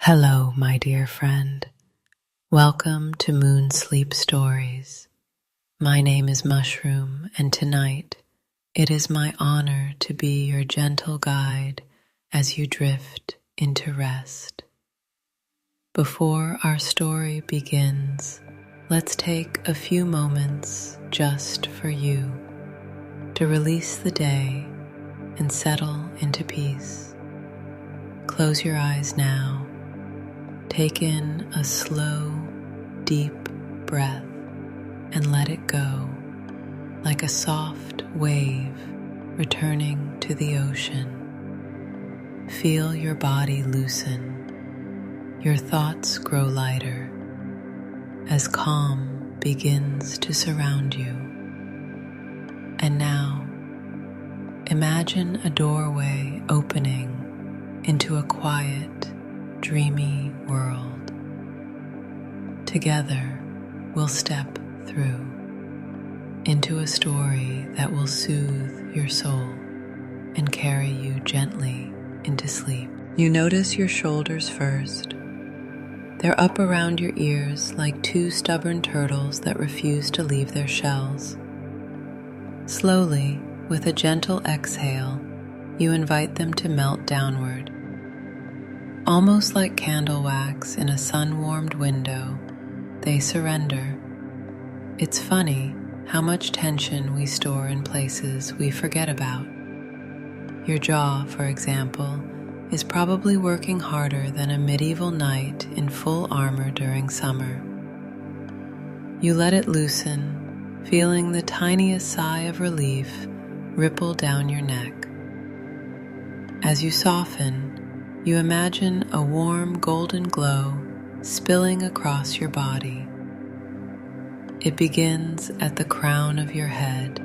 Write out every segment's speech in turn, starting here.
Hello, my dear friend. Welcome to Moon Sleep Stories. My name is Mushroom, and tonight it is my honor to be your gentle guide as you drift into rest. Before our story begins, let's take a few moments just for you to release the day and settle into peace. Close your eyes now. Take in a slow, deep breath and let it go like a soft wave returning to the ocean. Feel your body loosen. Your thoughts grow lighter as calm begins to surround you. And now, imagine a doorway opening into a quiet, dreamy world. Together, we'll step through into a story that will soothe your soul and carry you gently into sleep. You notice your shoulders first. They're up around your ears like two stubborn turtles that refuse to leave their shells. Slowly, with a gentle exhale, you invite them to melt downward. Almost like candle wax in a sun-warmed window, they surrender. It's funny how much tension we store in places we forget about. Your jaw, for example, is probably working harder than a medieval knight in full armor during summer. You let it loosen, feeling the tiniest sigh of relief ripple down your neck. As you soften, you imagine a warm golden glow spilling across your body. It begins at the crown of your head,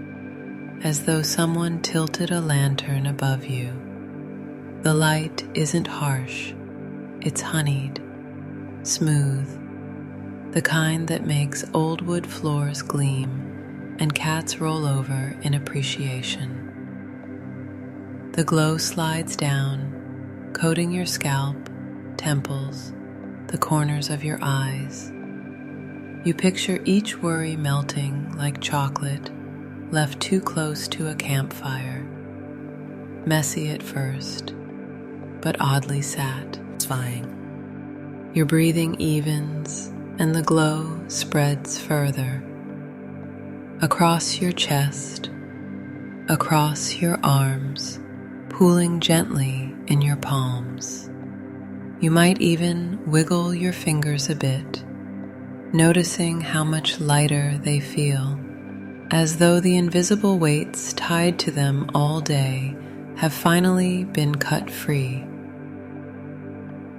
as though someone tilted a lantern above you. The light isn't harsh, it's honeyed, smooth, the kind that makes old wood floors gleam and cats roll over in appreciation. The glow slides down, coating your scalp, temples, the corners of your eyes. You picture each worry melting like chocolate left too close to a campfire. Messy at first, but oddly satisfying. Your breathing evens and the glow spreads further. Across your chest, across your arms, pooling gently in your palms. You might even wiggle your fingers a bit, noticing how much lighter they feel, as though the invisible weights tied to them all day have finally been cut free.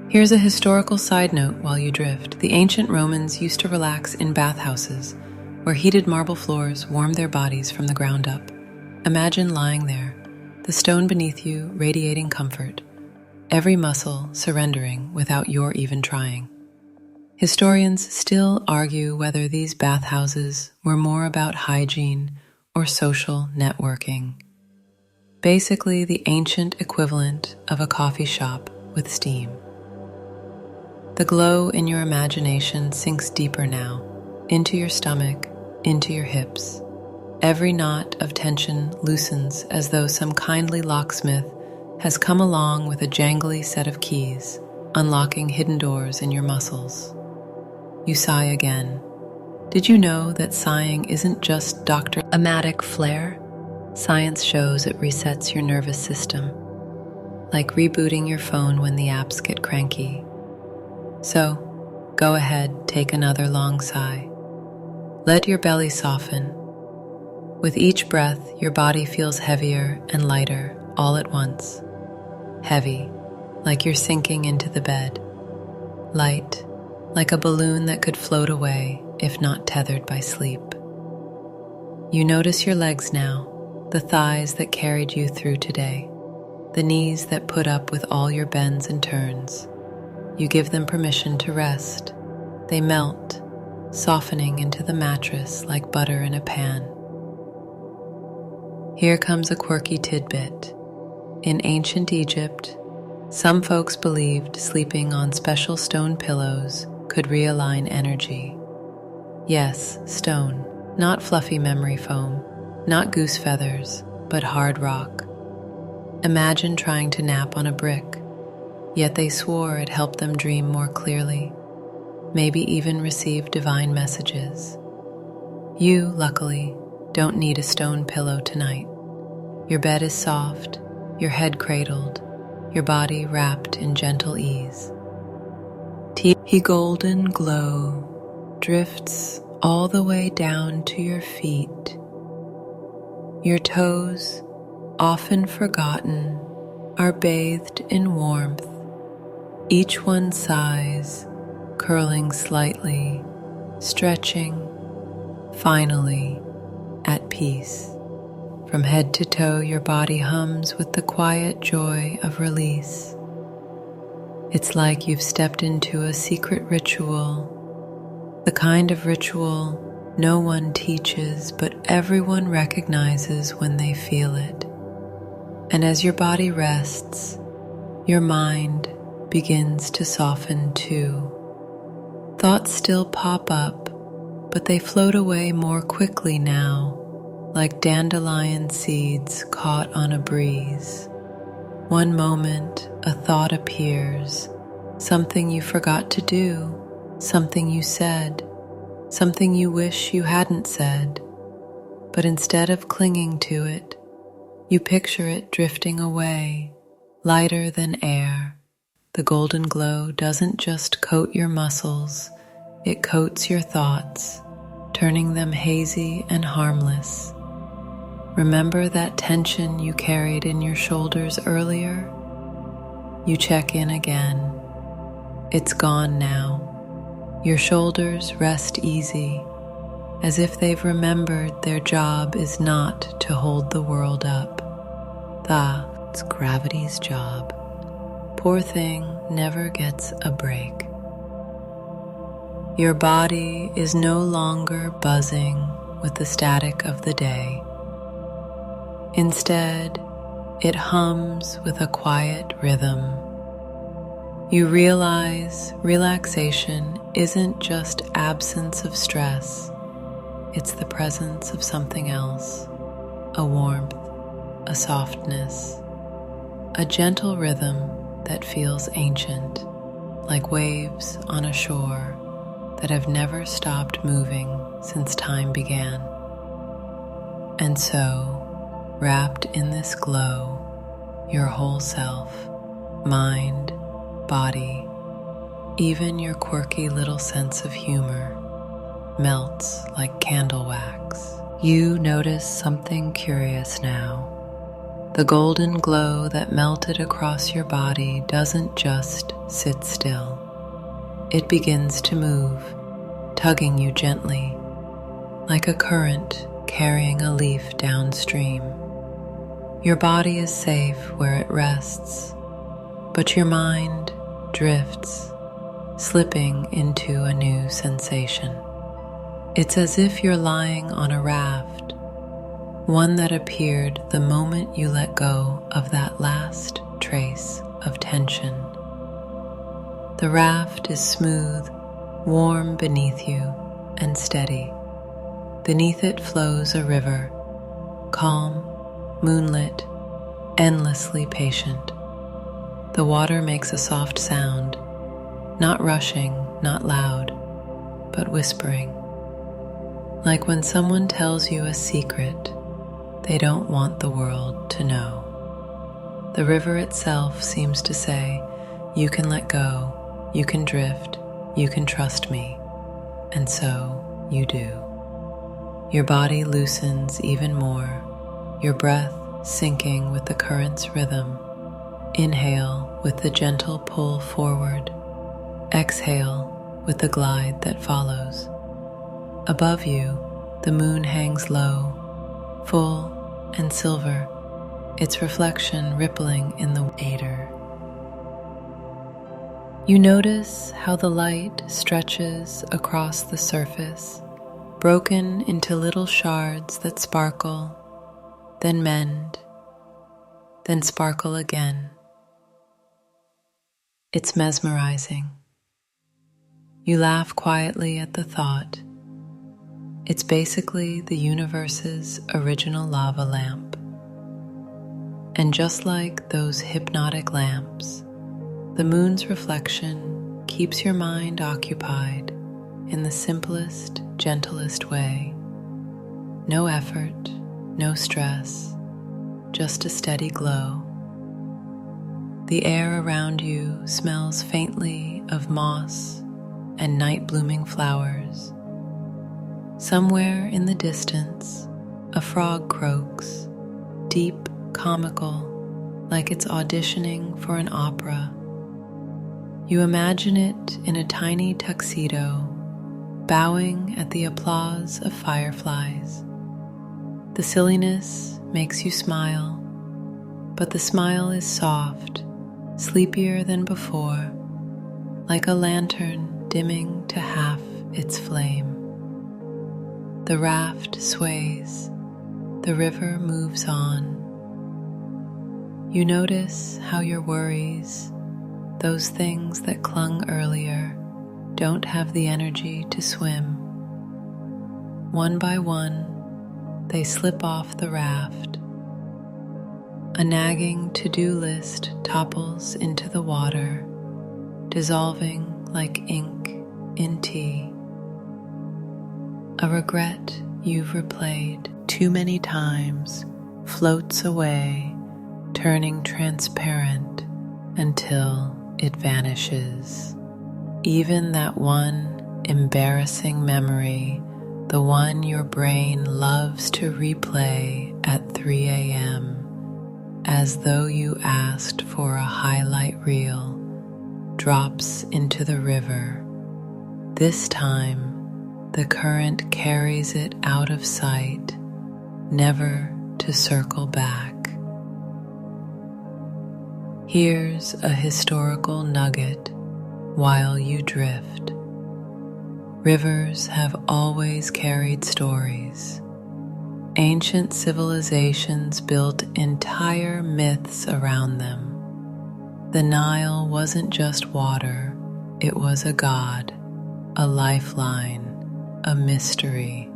Here's a historical side note while you drift. The ancient Romans used to relax in bathhouses, where heated marble floors warmed their bodies from the ground up. Imagine lying there, the stone beneath you radiating comfort, every muscle surrendering without your even trying. Historians still argue whether these bathhouses were more about hygiene or social networking. Basically, the ancient equivalent of a coffee shop with steam. The glow in your imagination sinks deeper now, into your stomach, into your hips. Every knot of tension loosens as though some kindly locksmith has come along with a jangly set of keys, unlocking hidden doors in your muscles. You sigh again. Did you know that sighing isn't just dramatic flair? Science shows it resets your nervous system, like rebooting your phone when the apps get cranky. So, go ahead, take another long sigh. Let your belly soften. With each breath, your body feels heavier and lighter all at once. Heavy, like you're sinking into the bed. Light, like a balloon that could float away if not tethered by sleep. You notice your legs now, the thighs that carried you through today, the knees that put up with all your bends and turns. You give them permission to rest. They melt, softening into the mattress like butter in a pan. Here comes a quirky tidbit. In ancient Egypt, Some folks believed sleeping on special stone pillows could realign energy. Yes, stone, not fluffy memory foam, not goose feathers, but hard rock. Imagine trying to nap on a brick, yet they swore it helped them dream more clearly, maybe even receive divine messages. You, luckily, don't need a stone pillow tonight. Your bed is soft, your head cradled, your body wrapped in gentle ease. The golden glow drifts all the way down to your feet. Your toes, often forgotten, are bathed in warmth, each one size curling slightly, stretching, finally at peace. From head to toe, your body hums with the quiet joy of release. It's like you've stepped into a secret ritual, the kind of ritual no one teaches, but everyone recognizes when they feel it. And as your body rests, your mind begins to soften too. Thoughts still pop up, but they float away more quickly now, like dandelion seeds caught on a breeze. One moment, a thought appears, something you forgot to do, something you said, something you wish you hadn't said. But instead of clinging to it, you picture it drifting away, lighter than air. The golden glow doesn't just coat your muscles, it coats your thoughts, turning them hazy and harmless. Remember that tension you carried in your shoulders earlier? You check in again. It's gone now. Your shoulders rest easy, as if they've remembered their job is not to hold the world up. It's gravity's job. Poor thing never gets a break. Your body is no longer buzzing with the static of the day. Instead, it hums with a quiet rhythm. You realize relaxation isn't just absence of stress, it's the presence of something else, a warmth, a softness, a gentle rhythm that feels ancient, like waves on a shore that have never stopped moving since time began. And so, wrapped in this glow, your whole self, mind, body, even your quirky little sense of humor, melts like candle wax. You notice something curious now. The golden glow that melted across your body doesn't just sit still. It begins to move, tugging you gently, like a current carrying a leaf downstream. Your body is safe where it rests, but your mind drifts, slipping into a new sensation. It's as if you're lying on a raft, one that appeared the moment you let go of that last trace of tension. The raft is smooth, warm beneath you, and steady. Beneath it flows a river, calm, moonlit, endlessly patient. The water makes a soft sound, not rushing, not loud, but whispering. Like when someone tells you a secret they don't want the world to know. The river itself seems to say, you can let go, you can drift, you can trust me. And so you do. Your body loosens even more, your breath syncing with the current's rhythm. Inhale with the gentle pull forward. Exhale with the glide that follows. Above you, the moon hangs low, full and silver, its reflection rippling in the water. You notice how the light stretches across the surface, broken into little shards that sparkle, then mend, then sparkle again. It's mesmerizing. You laugh quietly at the thought. It's basically the universe's original lava lamp. And just like those hypnotic lamps, the moon's reflection keeps your mind occupied in the simplest, gentlest way. No effort, no stress, just a steady glow. The air around you smells faintly of moss and night-blooming flowers. Somewhere in the distance, a frog croaks, deep, comical, like it's auditioning for an opera. You imagine it in a tiny tuxedo, bowing at the applause of fireflies. The silliness makes you smile, but the smile is soft, sleepier than before, like a lantern dimming to half its flame. The raft sways, the river moves on. You notice how your worries, those things that clung earlier, don't have the energy to swim. One by one, they slip off the raft. A nagging to-do list topples into the water, dissolving like ink in tea. A regret you've replayed too many times floats away, turning transparent until it vanishes. Even that one embarrassing memory, the one your brain loves to replay at 3 a.m., as though you asked for a highlight reel, drops into the river. This time, the current carries it out of sight, never to circle back. Here's a historical nugget while you drift. Rivers have always carried stories. Ancient civilizations built entire myths around them. The Nile wasn't just water, it was a god, a lifeline, a mystery.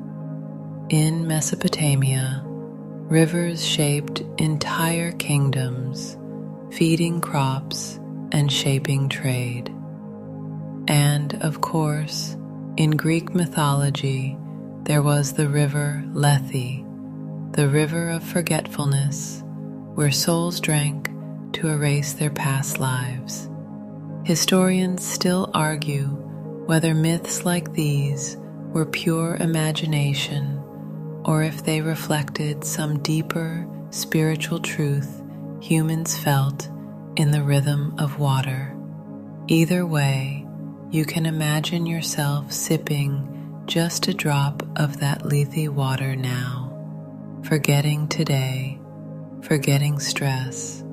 In Mesopotamia, rivers shaped entire kingdoms, feeding crops and shaping trade. And, of course, in Greek mythology, there was the river Lethe, the river of forgetfulness, where souls drank to erase their past lives. Historians still argue whether myths like these were pure imagination or if they reflected some deeper spiritual truth humans felt in the rhythm of water. Either way, you can imagine yourself sipping just a drop of that Lethe water now, forgetting today, forgetting stress,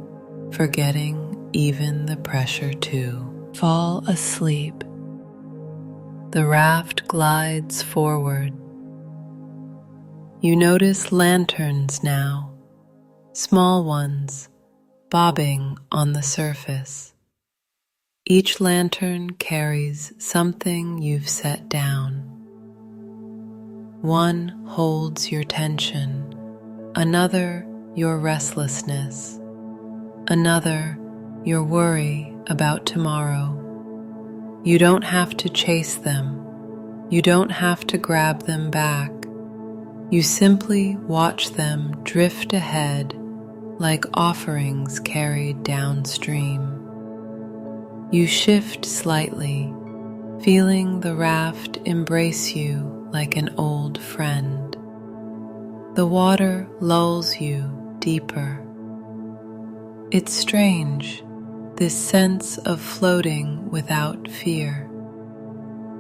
forgetting even the pressure to fall asleep. The raft glides forward. You notice lanterns now, small ones, bobbing on the surface. Each lantern carries something you've set down. One holds your tension, another your restlessness, another your worry about tomorrow. You don't have to chase them. You don't have to grab them back. You simply watch them drift ahead like offerings carried downstream. You shift slightly, feeling the raft embrace you like an old friend. The water lulls you deeper. It's strange, this sense of floating without fear.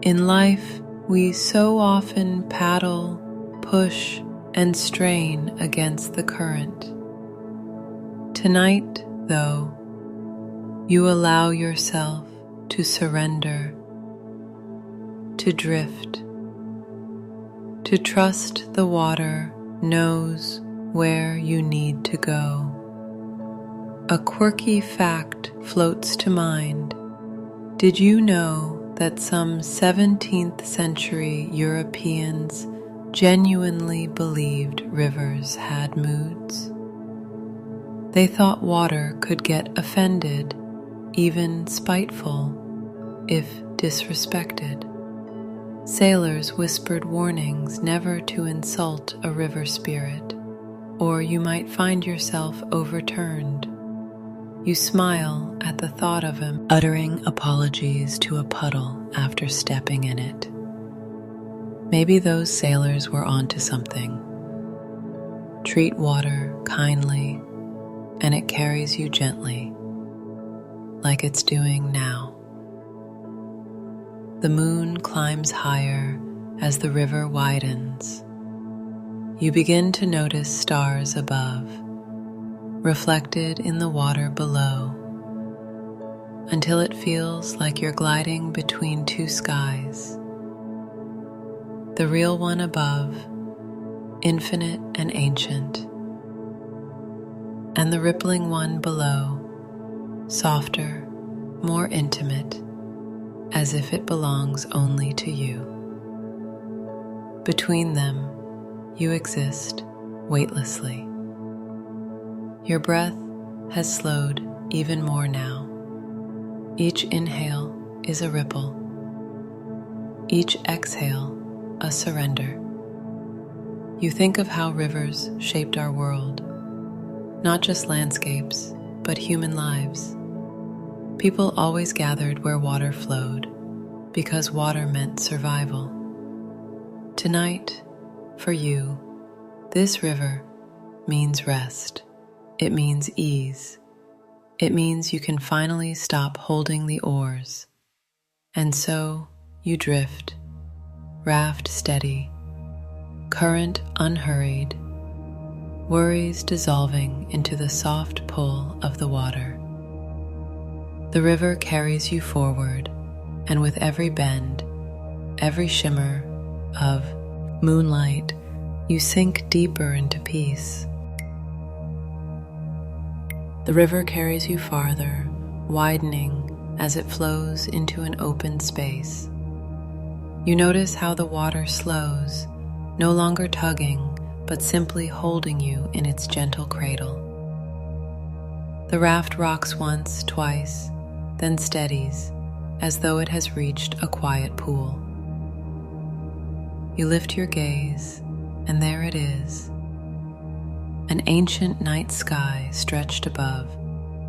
In life, we so often paddle, push, and strain against the current. Tonight, though, you allow yourself to surrender, to drift, to trust the water knows where you need to go. A quirky fact floats to mind. Did you know that some 17th century Europeans genuinely believed rivers had moods? They thought water could get offended, even spiteful, if disrespected. Sailors whispered warnings never to insult a river spirit, or you might find yourself overturned. You smile at the thought of him uttering apologies to a puddle after stepping in it. Maybe those sailors were onto something. Treat water kindly, and it carries you gently, like it's doing now. The moon climbs higher as the river widens. You begin to notice stars above, reflected in the water below, until it feels like you're gliding between two skies. The real one above, infinite and ancient, and the rippling one below, softer, more intimate, as if it belongs only to you. Between them, you exist weightlessly. Your breath has slowed even more now. Each inhale is a ripple. Each exhale, a surrender. You think of how rivers shaped our world, not just landscapes, but human lives. People always gathered where water flowed, because water meant survival. Tonight, for you, this river means rest. It means ease. It means you can finally stop holding the oars. And so you drift, raft steady, current unhurried, worries dissolving into the soft pull of the water. The river carries you forward, and with every bend, every shimmer of moonlight, you sink deeper into peace. The river carries you farther, widening as it flows into an open space. You notice how the water slows, no longer tugging, but simply holding you in its gentle cradle. The raft rocks once, twice, then steadies, as though it has reached a quiet pool. You lift your gaze, and there it is, an ancient night sky stretched above,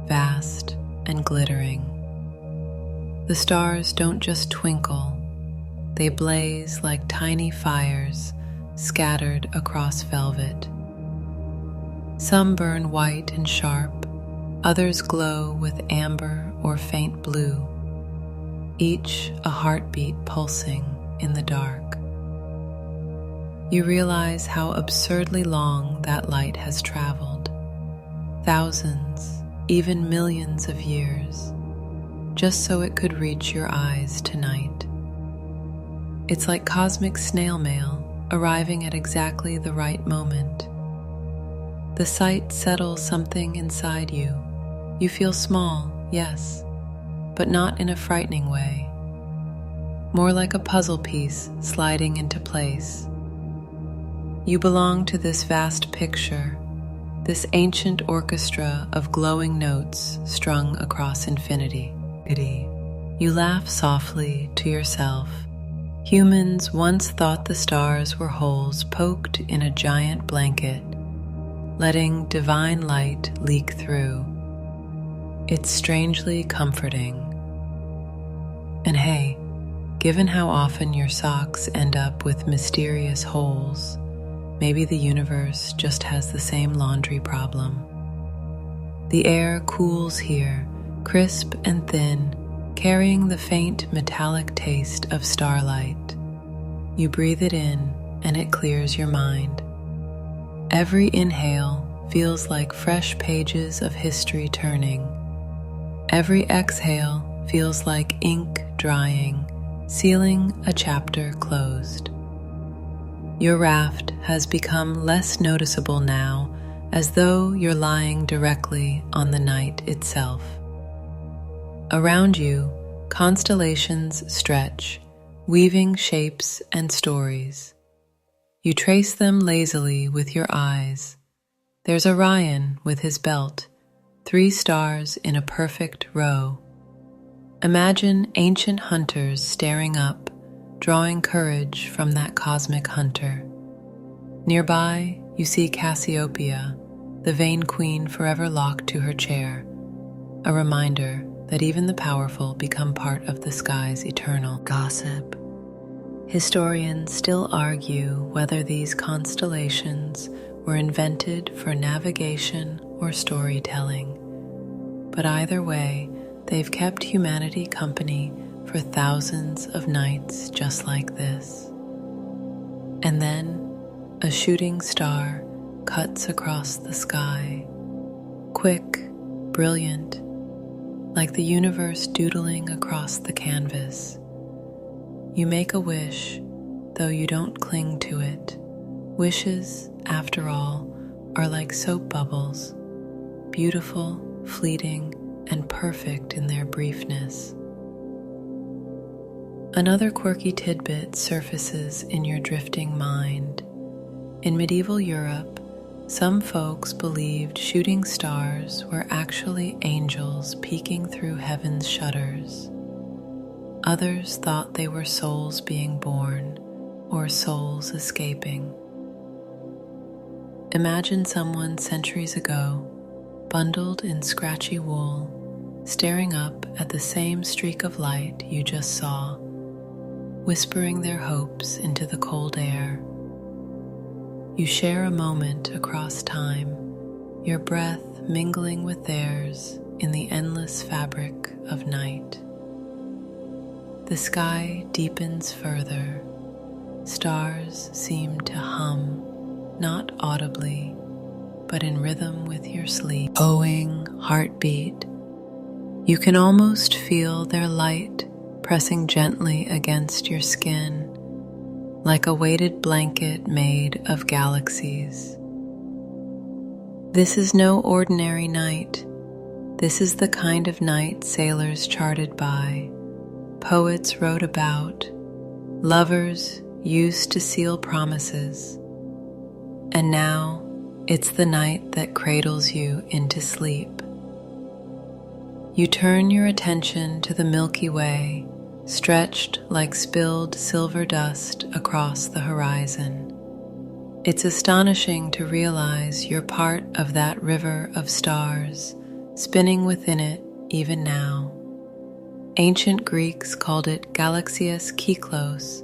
vast and glittering. The stars don't just twinkle, they blaze like tiny fires scattered across velvet. Some burn white and sharp, others glow with amber or faint blue, each a heartbeat pulsing in the dark. You realize how absurdly long that light has traveled, thousands, even millions of years, just so it could reach your eyes tonight. It's like cosmic snail mail arriving at exactly the right moment. The sight settles something inside you. You feel small, yes, but not in a frightening way. More like a puzzle piece sliding into place. You belong to this vast picture, this ancient orchestra of glowing notes strung across infinity. You laugh softly to yourself. Humans once thought the stars were holes poked in a giant blanket, letting divine light leak through. It's strangely comforting. And hey, given how often your socks end up with mysterious holes, maybe the universe just has the same laundry problem. The air cools here, crisp and thin, carrying the faint metallic taste of starlight. You breathe it in, and it clears your mind. Every inhale feels like fresh pages of history turning. Every exhale feels like ink drying, sealing a chapter closed. Your raft has become less noticeable now, as though you're lying directly on the night itself. Around you, Constellations stretch, weaving shapes and stories. You trace them lazily with your eyes. There's Orion with his belt, 3 stars in a perfect row. Imagine ancient hunters staring up, drawing courage from that cosmic hunter. Nearby, you see Cassiopeia, the vain queen forever locked to her chair, a reminder that even the powerful become part of the sky's eternal gossip. Historians still argue whether these constellations were invented for navigation or storytelling, but either way, they've kept humanity company for thousands of nights just like this. And then, a shooting star cuts across the sky, quick, brilliant, like the universe doodling across the canvas. You make a wish, though you don't cling to it. Wishes, after all, are like soap bubbles, beautiful, fleeting, and perfect in their briefness. Another quirky tidbit surfaces in your drifting mind. In medieval Europe, some folks believed shooting stars were actually angels peeking through heaven's shutters. Others thought they were souls being born or souls escaping. Imagine someone centuries ago, bundled in scratchy wool, staring up at the same streak of light you just saw, whispering their hopes into the cold air. You share a moment across time, your breath mingling with theirs in the endless fabric of night. The sky deepens further. Stars seem to hum, not audibly, but in rhythm with your sleep. Echoing heartbeat. You can almost feel their light pressing gently against your skin, like a weighted blanket made of galaxies. This is no ordinary night. This is the kind of night sailors charted by, poets wrote about, lovers used to seal promises. And now, it's the night that cradles you into sleep. You turn your attention to the Milky Way, stretched like spilled silver dust across the horizon. It's astonishing to realize you're part of that river of stars, spinning within it even now. Ancient Greeks called it Galaxias Kyklos,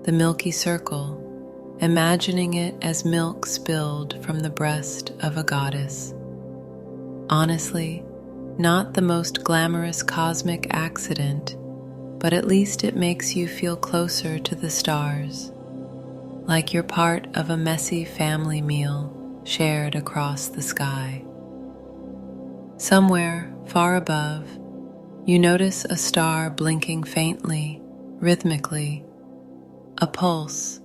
the Milky Circle, imagining it as milk spilled from the breast of a goddess. Honestly, not the most glamorous cosmic accident, but at least it makes you feel closer to the stars, like you're part of a messy family meal shared across the sky. Somewhere far above, you notice a star blinking faintly, rhythmically, a pulse.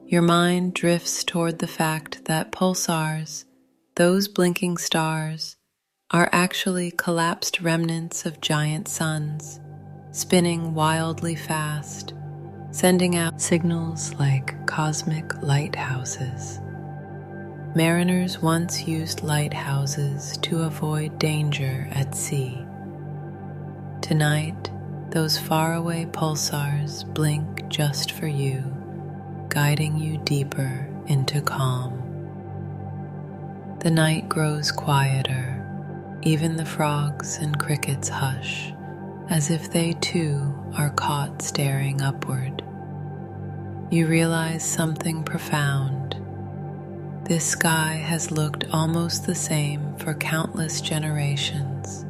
Your mind drifts toward the fact that pulsars, those blinking stars, are actually collapsed remnants of giant suns, spinning wildly fast, sending out signals like cosmic lighthouses. Mariners once used lighthouses to avoid danger at sea. Tonight, those faraway pulsars blink just for you, guiding you deeper into calm. The night grows quieter. Even the frogs and crickets hush, as if they too are caught staring upward. You realize something profound. This sky has looked almost the same for countless generations.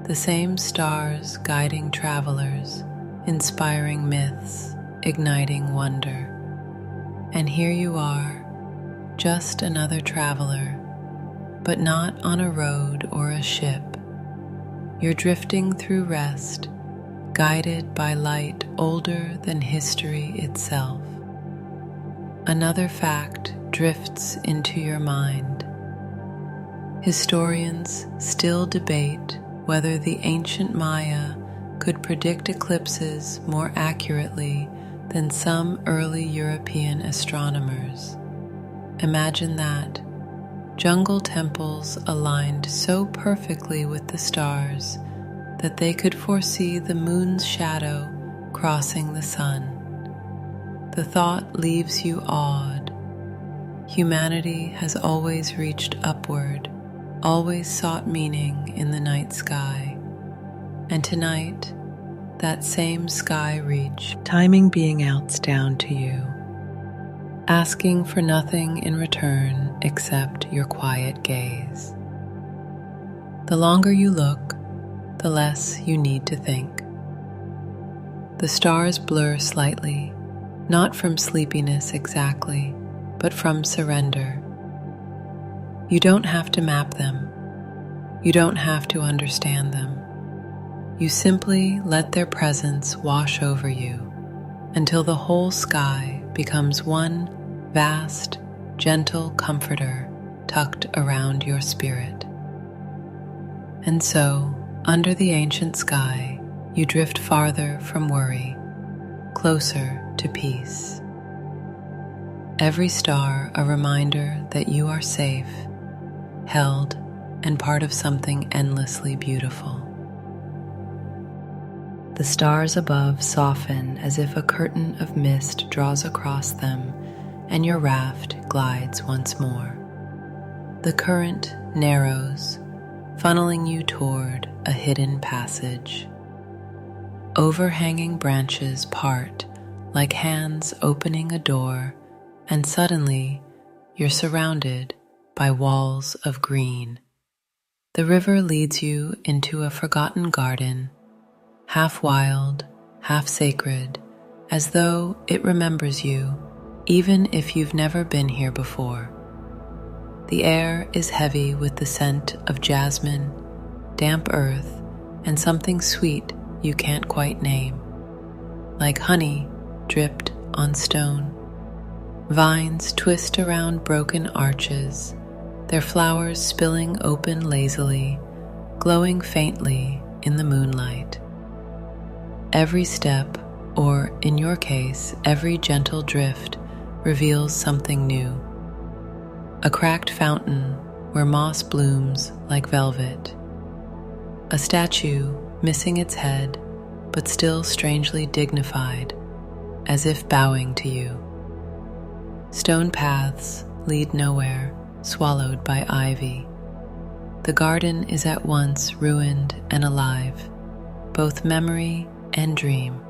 The same stars guiding travelers, inspiring myths, igniting wonder. And here you are, just another traveler, but not on a road or a ship. You're drifting through rest, guided by light older than history itself. Another fact drifts into your mind. Historians still debate whether the ancient Maya could predict eclipses more accurately than some early European astronomers. Imagine that. Jungle temples aligned so perfectly with the stars that they could foresee the moon's shadow crossing the sun. The thought leaves you awed. Humanity has always reached upward, always sought meaning in the night sky. And tonight, that same sky reach, timing being outs down to you, asking for nothing in return except your quiet gaze. The longer you look, the less you need to think. The stars blur slightly, not from sleepiness exactly, but from surrender. You don't have to map them. You don't have to understand them. You simply let their presence wash over you until the whole sky becomes one vast, gentle comforter tucked around your spirit. And so, under the ancient sky, you drift farther from worry, closer to peace. Every star a reminder that you are safe, held, and part of something endlessly beautiful. The stars above soften as if a curtain of mist draws across them, and your raft glides once more. The current narrows, funneling you toward a hidden passage. Overhanging branches part like hands opening a door, and suddenly you're surrounded by walls of green. The river leads you into a forgotten garden, half wild, half sacred, as though it remembers you, even if you've never been here before. The air is heavy with the scent of jasmine, damp earth, and something sweet you can't quite name, like honey dripped on stone. Vines twist around broken arches, their flowers spilling open lazily, glowing faintly in the moonlight. Every step, or in your case, every gentle drift, reveals something new. A cracked fountain where moss blooms like velvet. A statue missing its head, but still strangely dignified, as if bowing to you. Stone paths lead nowhere, swallowed by ivy. The garden is at once ruined and alive, both memory and dream.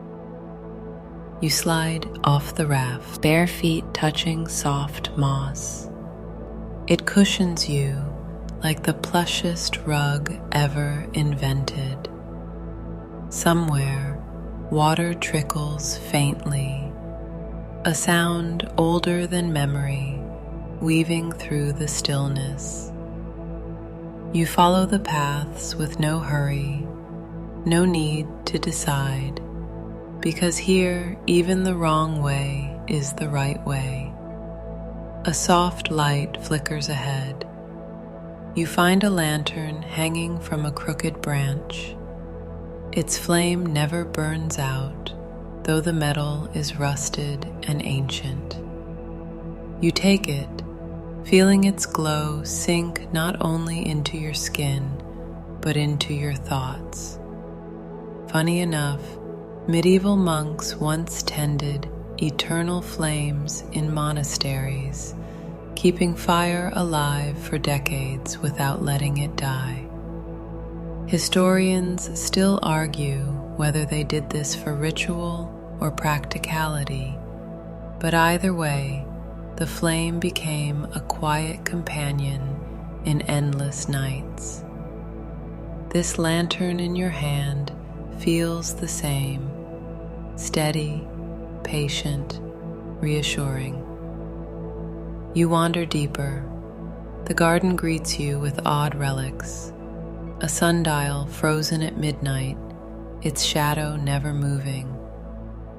You slide off the raft, bare feet touching soft moss. It cushions you like the plushest rug ever invented. Somewhere, water trickles faintly, a sound older than memory, weaving through the stillness. You follow the paths with no hurry, no need to decide, because here even the wrong way is the right way. A soft light flickers ahead. You find a lantern hanging from a crooked branch. Its flame never burns out, though the metal is rusted and ancient. You take it, feeling its glow sink not only into your skin, but into your thoughts. Funny enough, medieval monks once tended eternal flames in monasteries, keeping fire alive for decades without letting it die. Historians still argue whether they did this for ritual or practicality, but either way, the flame became a quiet companion in endless nights. This lantern in your hand feels the same, steady, patient, reassuring. You wander deeper. The garden greets you with odd relics. A sundial frozen at midnight, its shadow never moving.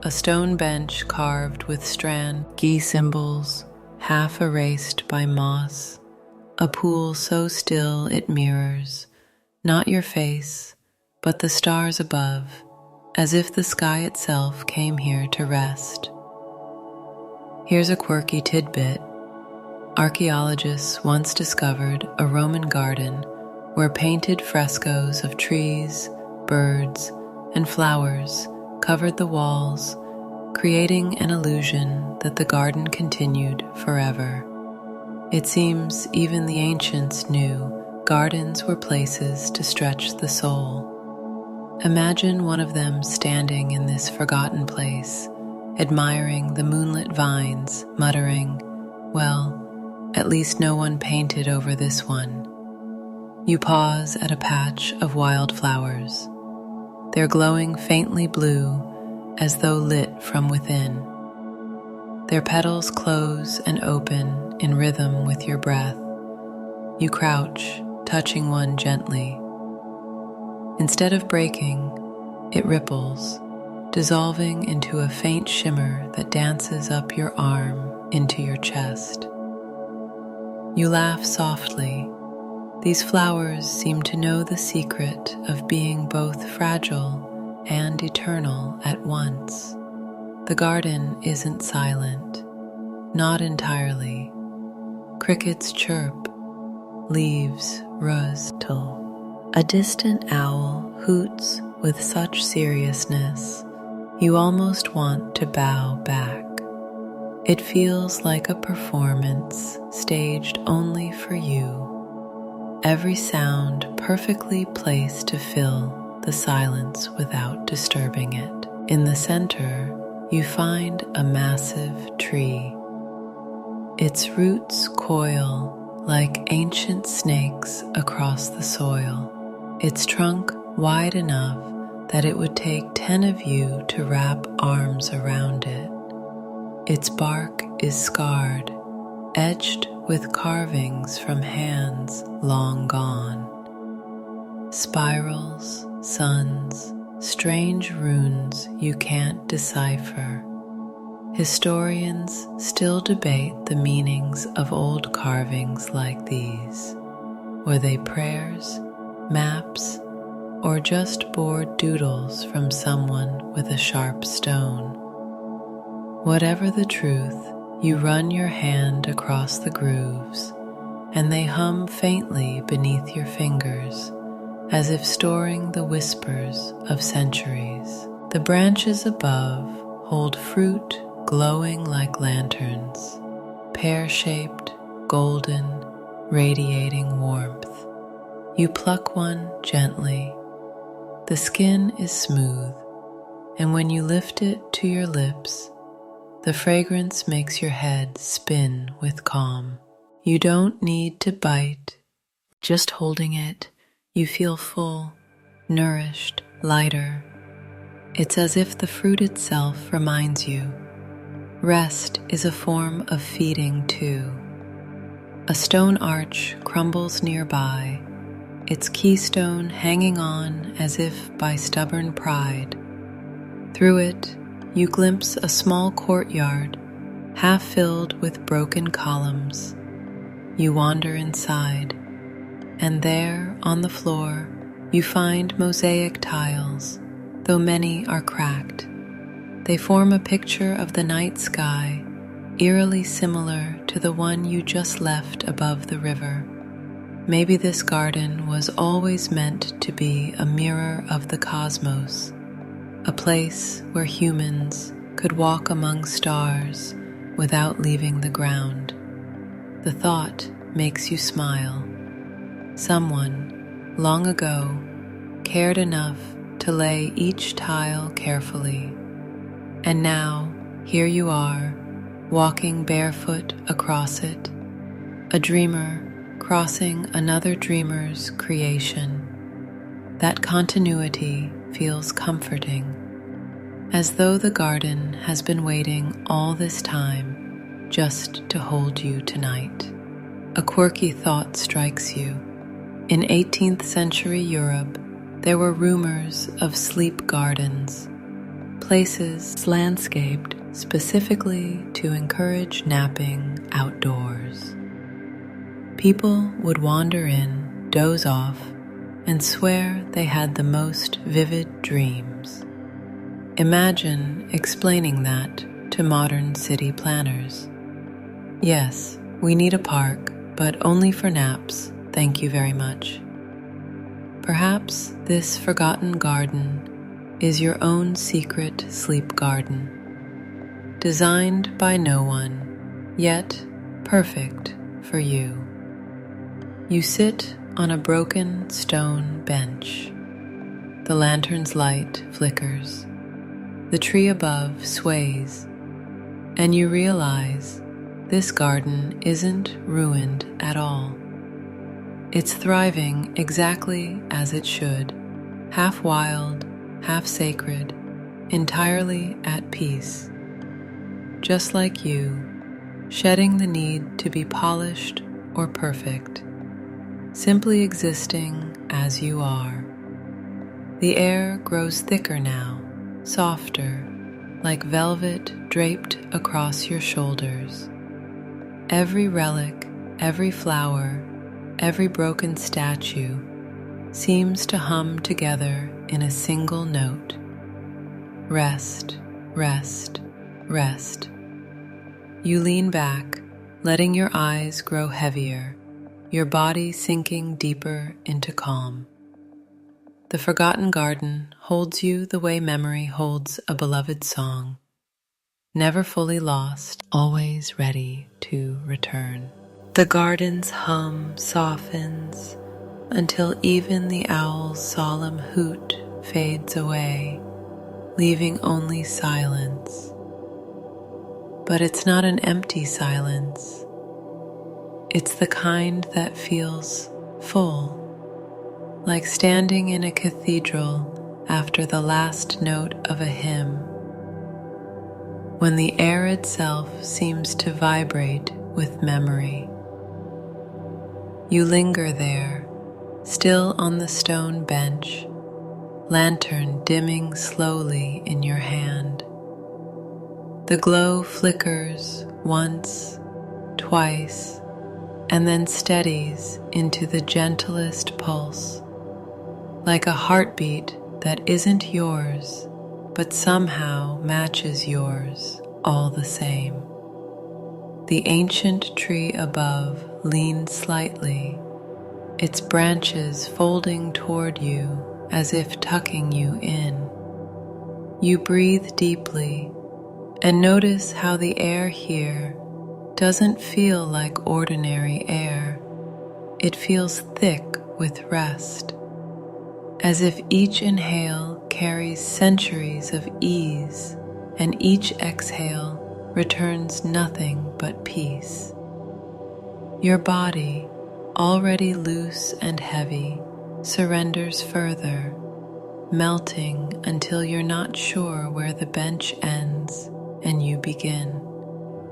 A stone bench carved with strand ghee symbols, half erased by moss. A pool so still it mirrors, not your face, but the stars above, as if the sky itself came here to rest. Here's a quirky tidbit. Archaeologists once discovered a Roman garden where painted frescoes of trees, birds, and flowers covered the walls, creating an illusion that the garden continued forever. It seems even the ancients knew gardens were places to stretch the soul. Imagine one of them standing in this forgotten place, admiring the moonlit vines, muttering, "Well, at least no one painted over this one." You pause at a patch of wildflowers. They're glowing faintly blue, as though lit from within. Their petals close and open in rhythm with your breath. You crouch, touching one gently. Instead of breaking, it ripples, dissolving into a faint shimmer that dances up your arm into your chest. You laugh softly. These flowers seem to know the secret of being both fragile and eternal at once. The garden isn't silent, not entirely. Crickets chirp, leaves rustle. A distant owl hoots with such seriousness, you almost want to bow back. It feels like a performance staged only for you. Every sound perfectly placed to fill the silence without disturbing it. In the center, you find a massive tree. Its roots coil like ancient snakes across the soil. Its trunk wide enough that it would take 10 of you to wrap arms around it. Its bark is scarred, etched with carvings from hands long gone. Spirals, suns, strange runes you can't decipher. Historians still debate the meanings of old carvings like these. Were they prayers, maps, or just bored doodles from someone with a sharp stone? Whatever the truth, you run your hand across the grooves, and they hum faintly beneath your fingers, as if storing the whispers of centuries. The branches above hold fruit glowing like lanterns, pear-shaped, golden, radiating warmth. You pluck one gently. The skin is smooth, and when you lift it to your lips, the fragrance makes your head spin with calm. You don't need to bite. Just holding it, you feel full, nourished, lighter. It's as if the fruit itself reminds you. Rest is a form of feeding too. A stone arch crumbles nearby, its keystone hanging on as if by stubborn pride. Through it, you glimpse a small courtyard, half filled with broken columns. You wander inside, and there, on the floor, you find mosaic tiles, though many are cracked. They form a picture of the night sky, eerily similar to the one you just left above the river. Maybe this garden was always meant to be a mirror of the cosmos, a place where humans could walk among stars without leaving the ground. The thought makes you smile. Someone, long ago, cared enough to lay each tile carefully. And now, here you are, walking barefoot across it, a dreamer crossing another dreamer's creation. That continuity feels comforting, as though the garden has been waiting all this time just to hold you tonight. A quirky thought strikes you. In 18th century Europe, there were rumors of sleep gardens, places landscaped specifically to encourage napping outdoors. People would wander in, doze off, and swear they had the most vivid dreams. Imagine explaining that to modern city planners. Yes, we need a park, but only for naps, thank you very much. Perhaps this forgotten garden is your own secret sleep garden, designed by no one, yet perfect for you. You sit on a broken stone bench. The lantern's light flickers. The tree above sways, and you realize this garden isn't ruined at all. It's thriving exactly as it should, half wild, half sacred, entirely at peace. Just like you, shedding the need to be polished or perfect, simply existing as you are. The air grows thicker now, softer, like velvet draped across your shoulders. Every relic, every flower, every broken statue seems to hum together in a single note. Rest, rest, rest. You lean back, letting your eyes grow heavier, your body sinking deeper into calm. The forgotten garden holds you the way memory holds a beloved song, never fully lost, always ready to return. The garden's hum softens until even the owl's solemn hoot fades away, leaving only silence. But it's not an empty silence. It's the kind that feels full, like standing in a cathedral after the last note of a hymn, when the air itself seems to vibrate with memory. You linger there, still on the stone bench, lantern dimming slowly in your hand. The glow flickers once, twice, and then steadies into the gentlest pulse, like a heartbeat that isn't yours, but somehow matches yours all the same. The ancient tree above leans slightly, its branches folding toward you as if tucking you in. You breathe deeply and notice how the air here doesn't feel like ordinary air. It feels thick with rest, as if each inhale carries centuries of ease and each exhale returns nothing but peace. Your body, already loose and heavy, surrenders further, melting until you're not sure where the bench ends and you begin.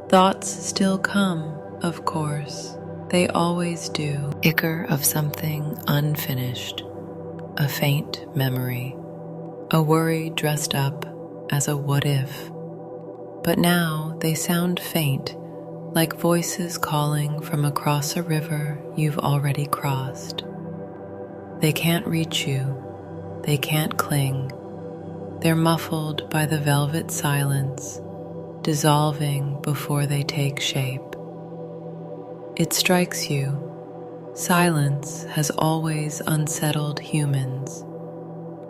Thoughts still come, of course, they always do. Ichor of something unfinished, a faint memory, a worry dressed up as a what if. But now they sound faint, like voices calling from across a river you've already crossed. They can't reach you, they can't cling. They're muffled by the velvet silence, dissolving before they take shape. It strikes you. Silence has always unsettled humans.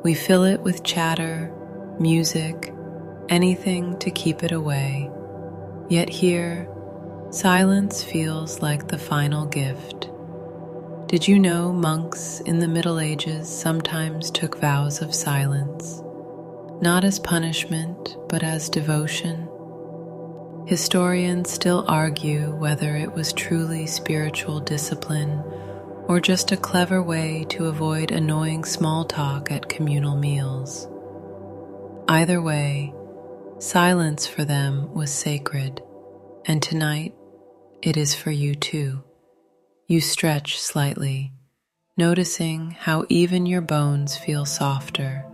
We fill it with chatter, music, anything to keep it away. Yet here, silence feels like the final gift. Did you know monks in the Middle Ages sometimes took vows of silence, not as punishment, but as devotion? Historians still argue whether it was truly spiritual discipline or just a clever way to avoid annoying small talk at communal meals. Either way, silence for them was sacred, and tonight it is for you too. You stretch slightly, noticing how even your bones feel softer,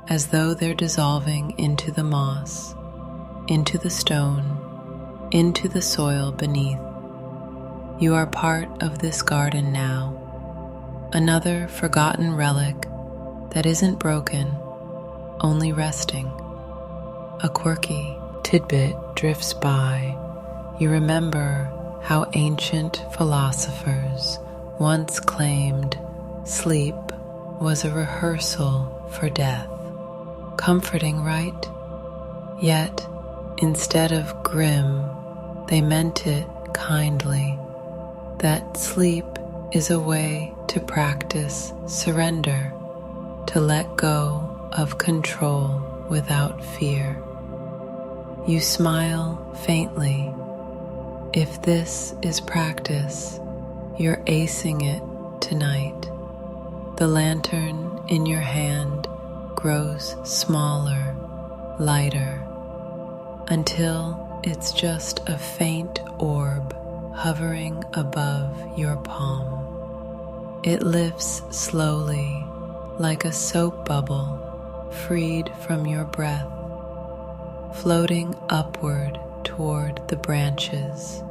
as though they're dissolving into the moss, into the stone, into the soil beneath. You are part of this garden now, another forgotten relic that isn't broken, only resting. A quirky tidbit drifts by. You remember how ancient philosophers once claimed sleep was a rehearsal for death. Comforting, right? Yet, instead of grim, they meant it kindly, that sleep is a way to practice surrender, to let go of control without fear. You smile faintly. If this is practice, you're acing it tonight. The lantern in your hand grows smaller, lighter, until it's just a faint orb hovering above your palm. It lifts slowly, like a soap bubble freed from your breath, floating upward toward the branches.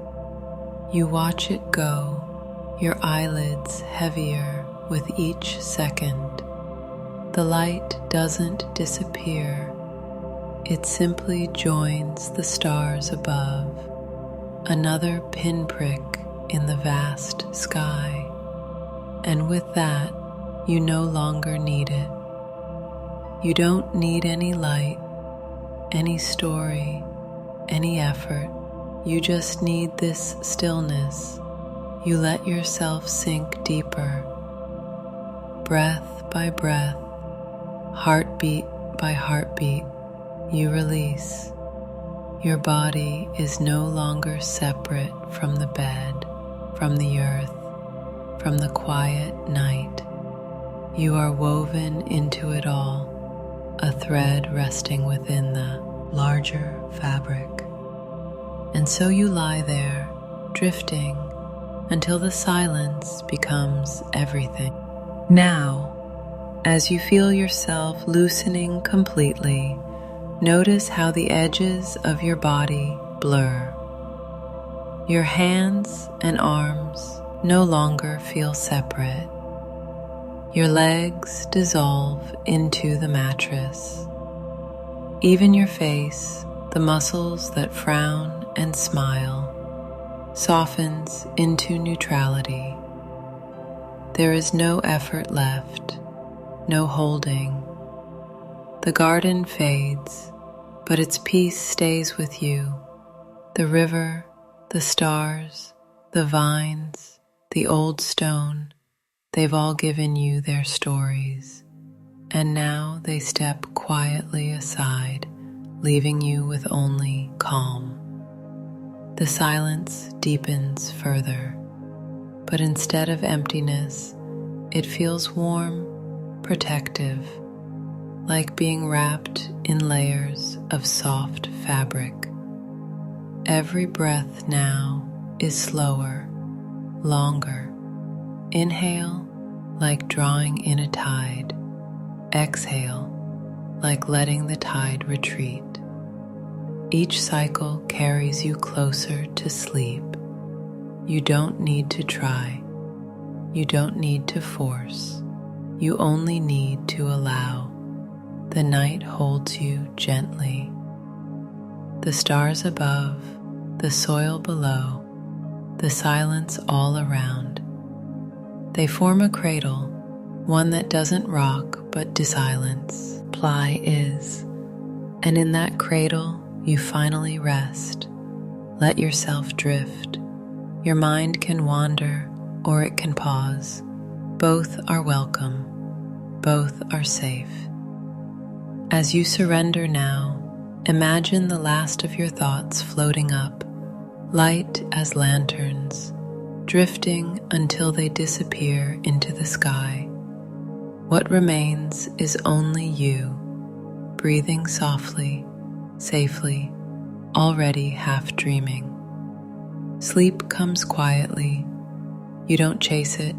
You watch it go, your eyelids heavier with each second. The light doesn't disappear. It simply joins the stars above, another pinprick in the vast sky. And with that, you no longer need it. You don't need any light, any story, any effort. You just need this stillness. You let yourself sink deeper, breath by breath, heartbeat by heartbeat. You release. Your body is no longer separate from the bed, from the earth, from the quiet night. You are woven into it all, a thread resting within the larger fabric. And so you lie there, drifting, until the silence becomes everything. Now, as you feel yourself loosening completely, notice how the edges of your body blur. Your hands and arms no longer feel separate. Your legs dissolve into the mattress. Even your face, the muscles that frown and smile, softens into neutrality. There is no effort left, no holding. The garden fades, but its peace stays with you. The river, the stars, the vines, the old stone, they've all given you their stories. And now they step quietly aside, leaving you with only calm. The silence deepens further, but instead of emptiness, it feels warm, protective, like being wrapped in layers of soft fabric. Every breath now is slower, longer. Inhale, like drawing in a tide. Exhale, like letting the tide retreat. Each cycle carries you closer to sleep. You don't need to try. You don't need to force. You only need to allow. The night holds you gently. The stars above, the soil below, the silence all around. They form a cradle, one that doesn't rock but silence. Ply is, and in that cradle you finally rest. Let yourself drift. Your mind can wander or it can pause. Both are welcome. Both are safe. As you surrender now, imagine the last of your thoughts floating up, light as lanterns, drifting until they disappear into the sky. What remains is only you, breathing softly, safely, already half dreaming. Sleep comes quietly. You don't chase it.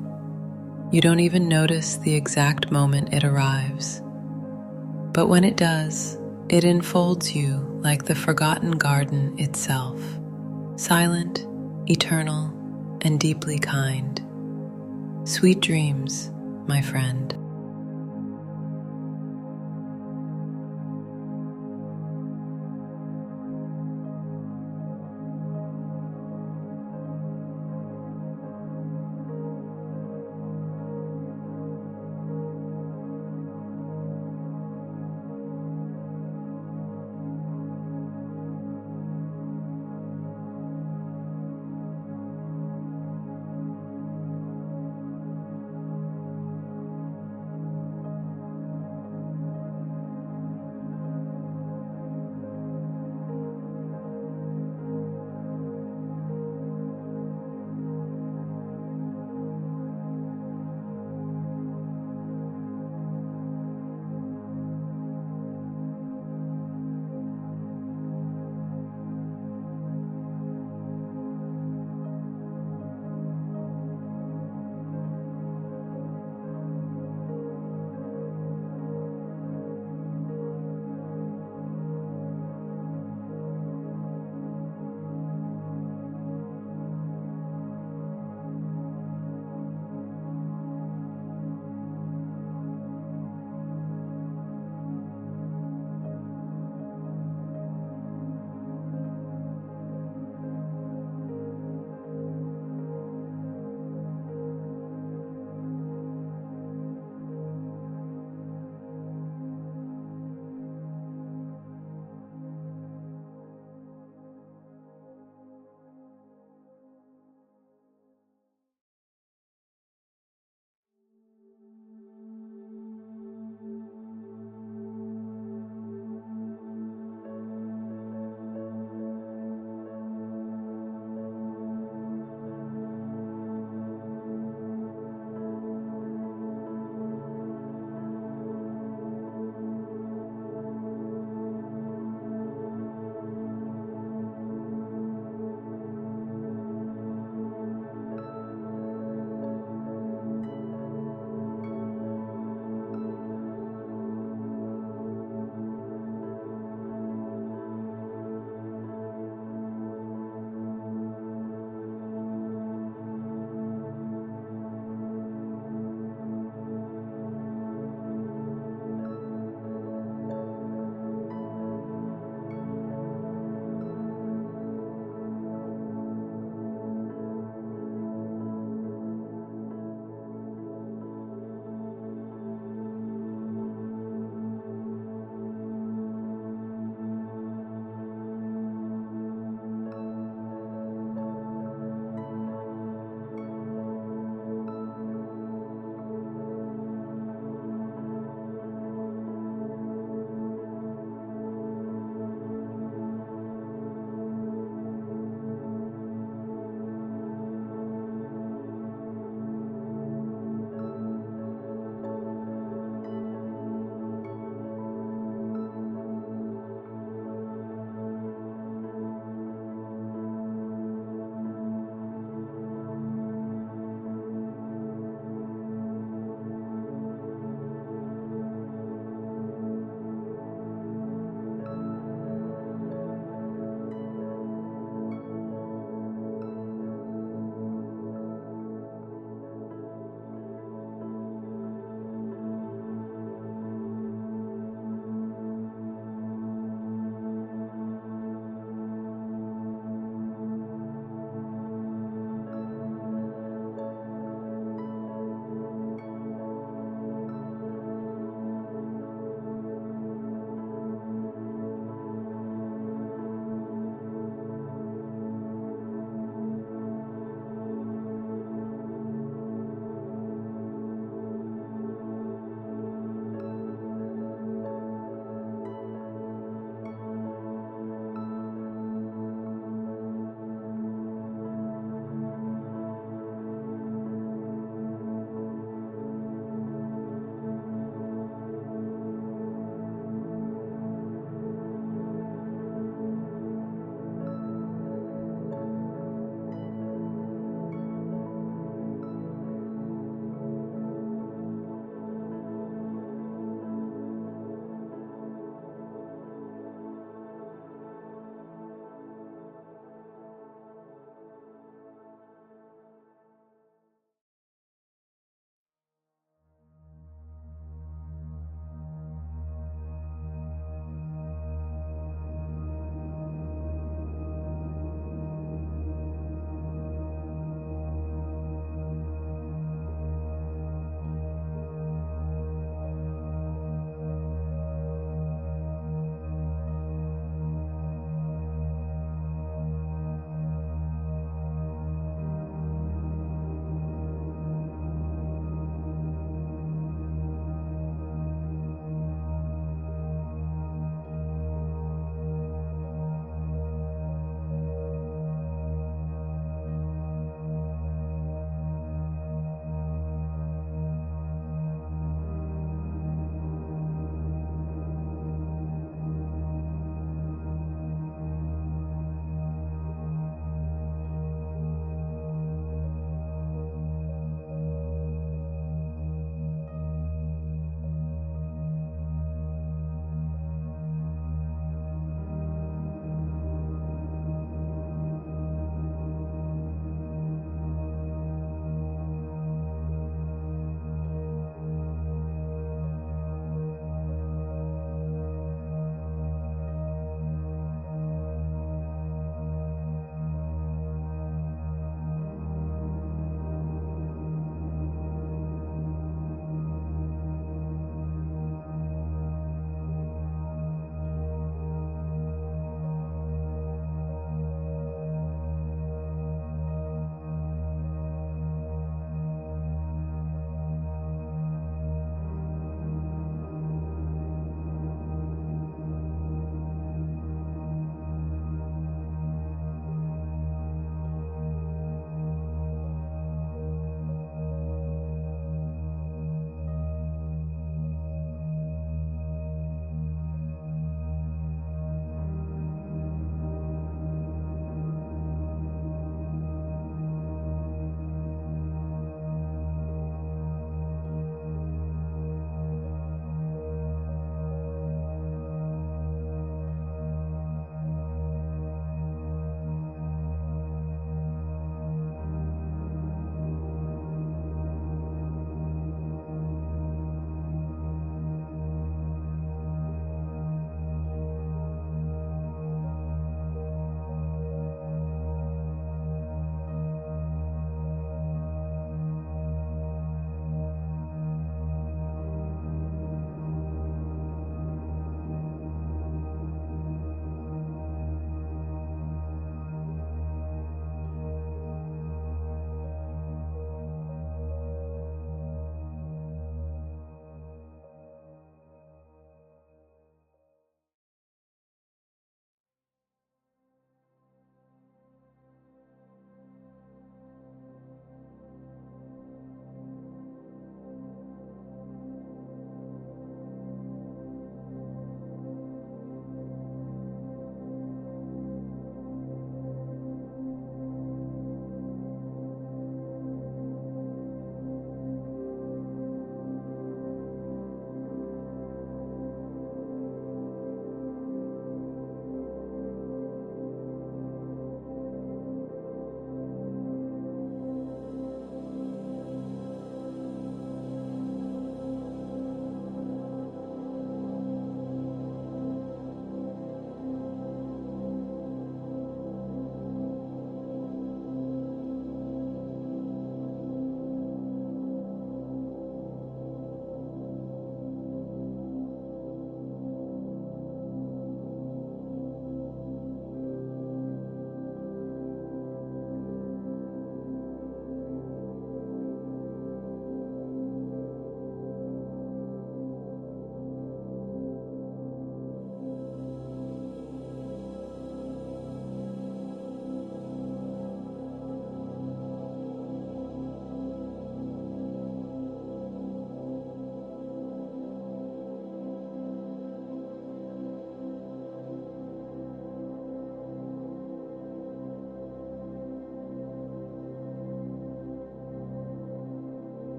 You don't even notice the exact moment it arrives. But when it does, it enfolds you like the forgotten garden itself, silent, eternal, and deeply kind. Sweet dreams, my friend.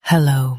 Hello,